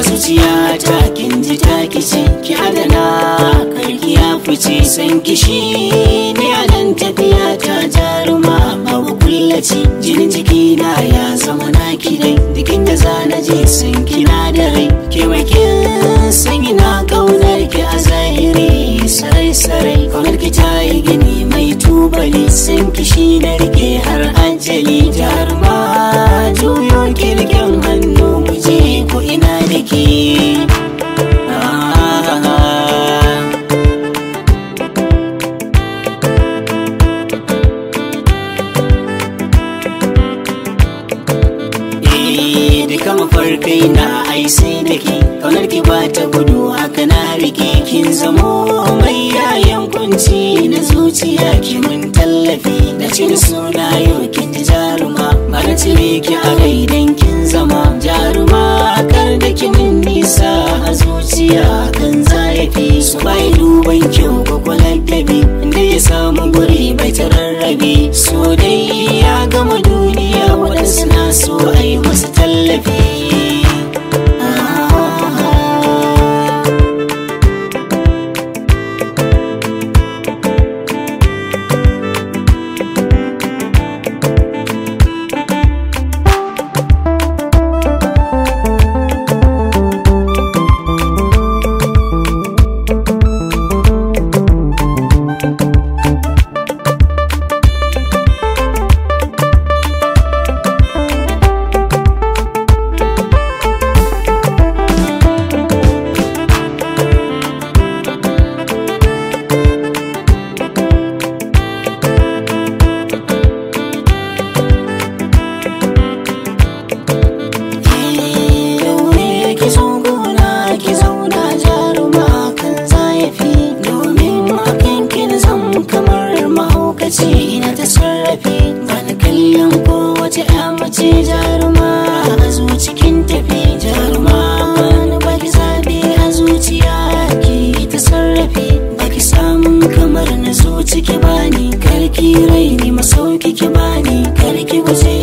zuciyata kin ji ta kici ki adana karki ya fice san kishi ne a nan tafiya ta jaruma babu kullaci jinin jikina ya zama naki dai dikin da zana je san kina da rai kewakin san ina kaunar ki a zahiri sarai sarai kaunar ki ta yi gini mai tubali san kishi na rike har ajali jaruma juyo kirkin hannu muje ko ina da ke duka mafarkai na ai sai da ke kaunar ki ba ta gudu haka na rike kin zamo mai yayan kunci na zuciya ki mun tallafi da cin suna yau kin ji jaruma ba na cire ki a gaidan kin zama jaruma kar da ki min nisa a zuciya kan zayafi su bai duban kyau ko kwalaggabi inda ya samu guri bai tararrabe so dai ya gama duniya waɗansu na so ai masu tallafi ina ta sarrafi bana kallon kowace mace jaruma a zucikin tafi jaruma bana baki zabe a zuciya ki ta sarrafi baki samun kamar na zuci ki bani karki raini masauki ki bani karki guje